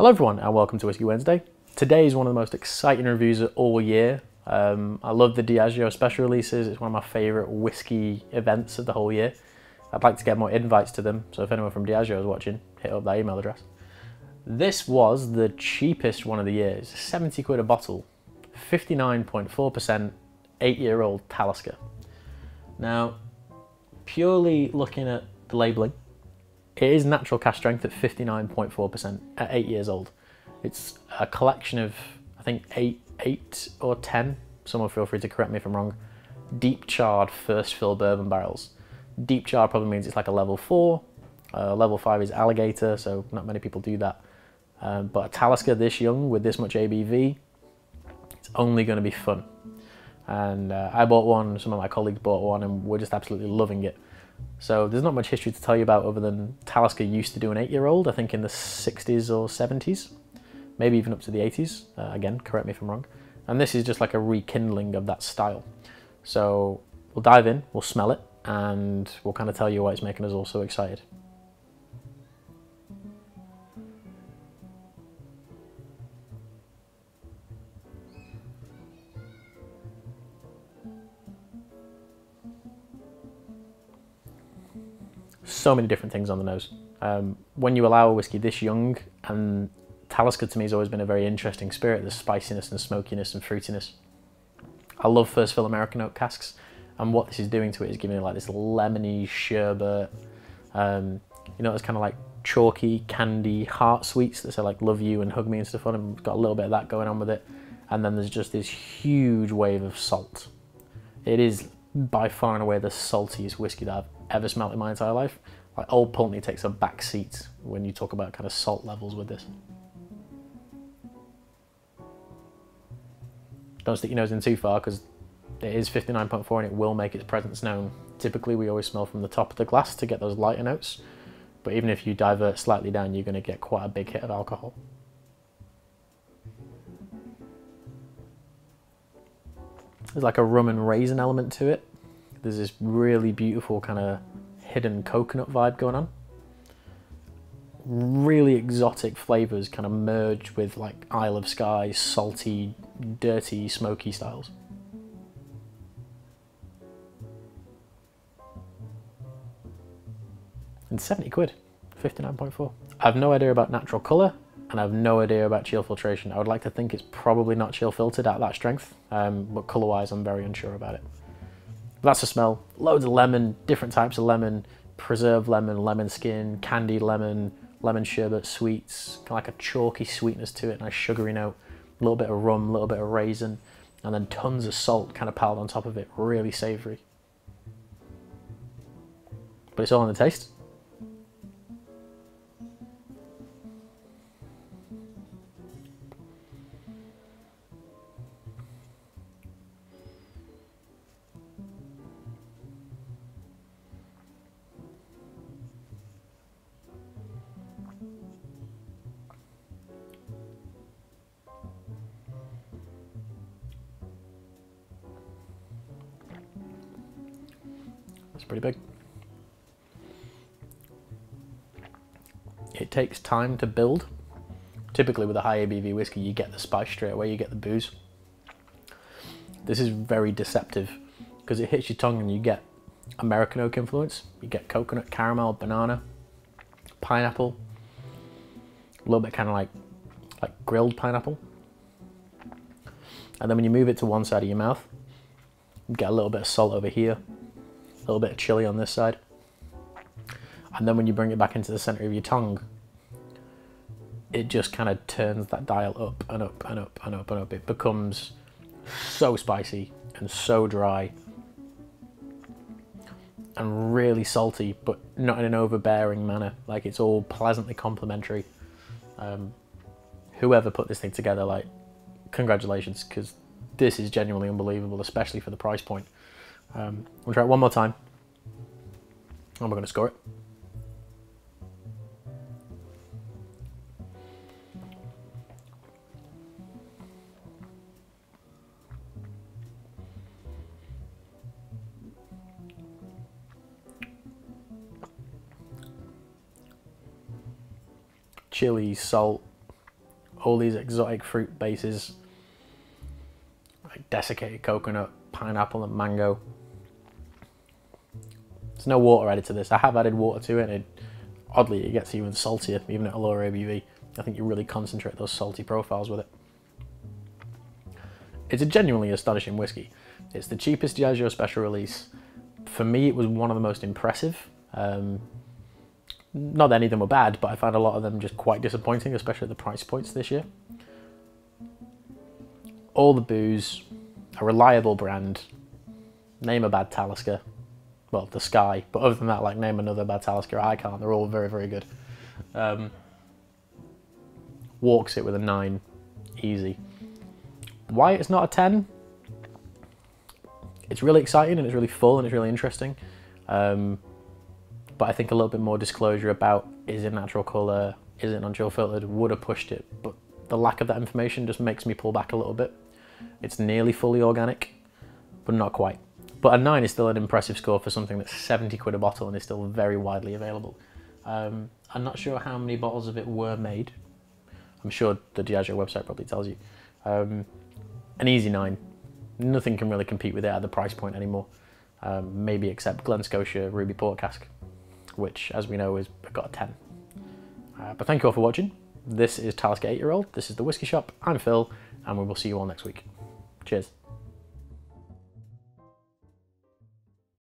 Hello everyone and welcome to Whisky Wednesday. Today is one of the most exciting reviews of all year. I love the Diageo special releases. It's one of my favourite whisky events of the whole year. I'd like to get more invites to them, so if anyone from Diageo is watching, hit up that email address. This was the cheapest one of the year. It's 70 quid a bottle, 59.4%, 8-year-old Talisker. Now, purely looking at the labelling, it is natural cask strength at 59.4% at 8 years old. It's a collection of, I think, 8 or 10, someone feel free to correct me if I'm wrong, deep charred first fill bourbon barrels. Deep charred probably means it's like a level 4, level 5 is alligator, so not many people do that. But a Talisker this young with this much ABV, it's only going to be fun. And I bought one, some of my colleagues bought one, and we're just absolutely loving it. So there's not much history to tell you about other than Talisker used to do an 8-year-old, I think in the 60s or 70s, maybe even up to the 80s. Again, correct me if I'm wrong. And this is just like a rekindling of that style. So we'll dive in, we'll smell it, and we'll kind of tell you why it's making us all so excited. So many different things on the nose. When you allow a whiskey this young, and Talisker to me has always been a very interesting spirit, the spiciness and smokiness and fruitiness. I love first fill American oak casks, and what this is doing to it is giving it like this lemony sherbet, you know, it's kind of like chalky candy heart sweets that say like love you and hug me and stuff on them. It's got a little bit of that going on with it, and then there's just this huge wave of salt. It is by far and away the saltiest whiskey that I've ever smelled in my entire life. Like Old Pulteney takes a back seat when you talk about kind of salt levels with this. Don't stick your nose in too far because it is 59.4 and it will make its presence known. Typically we always smell from the top of the glass to get those lighter notes, but even if you divert slightly down, you're going to get quite a big hit of alcohol. There's like a rum and raisin element to it. There's this really beautiful kind of hidden coconut vibe going on. Really exotic flavors kind of merge with like Isle of Skye, salty, dirty, smoky styles. And 70 quid, 59.4. I have no idea about natural colour, and I have no idea about chill filtration. I would like to think it's probably not chill filtered at that strength, but colour wise I'm very unsure about it. That's the smell. Loads of lemon, different types of lemon, preserved lemon, lemon skin, candied lemon, lemon sherbet sweets, kind of like a chalky sweetness to it, nice sugary note, a little bit of rum, a little bit of raisin, and then tons of salt kind of piled on top of it, really savoury. But it's all in the taste. It's pretty big. It takes time to build. Typically with a high ABV whiskey, you get the spice straight away, you get the booze. This is very deceptive because it hits your tongue and you get American oak influence. You get coconut, caramel, banana, pineapple, a little bit kind of like grilled pineapple. And then when you move it to one side of your mouth, you get a little bit of salt over here, a little bit of chili on this side. And then when you bring it back into the center of your tongue, it just kind of turns that dial up and up and up and up and up. It becomes so spicy and so dry and really salty, but not in an overbearing manner. Like, it's all pleasantly complimentary. Whoever put this thing together, like, congratulations, because this is genuinely unbelievable, especially for the price point. We'll try it one more time, and we're going to score it. Chili, salt, all these exotic fruit bases, like desiccated coconut, pineapple and mango. There's no water added to this. I have added water to it, and oddly it gets even saltier, even at a lower ABV. I think you really concentrate those salty profiles with it. It's a genuinely astonishing whiskey. It's the cheapest Diageo special release. For me, it was one of the most impressive. Not that any of them were bad, but I found a lot of them just quite disappointing, especially at the price points this year. All the booze, a reliable brand, name a bad Talisker. Well, the Sky, but other than that, like, name another bad Talisker, I can't. They're all very, very good. Walks it with a 9, easy. Why it's not a 10? It's really exciting and it's really full and it's really interesting. But I think a little bit more disclosure about, is it natural colour, is it non-chill filtered, would have pushed it. But the lack of that information just makes me pull back a little bit. It's nearly fully organic, but not quite. But a 9 is still an impressive score for something that's 70 quid a bottle and is still very widely available. I'm not sure how many bottles of it were made. I'm sure the Diageo website probably tells you. An easy 9. Nothing can really compete with it at the price point anymore. Maybe except Glen Scotia Ruby Port Cask, which, as we know, has got a 10. But thank you all for watching. This is Talisker 8-Year-Old. This is The Whisky Shop. I'm Phil, and we will see you all next week. Cheers.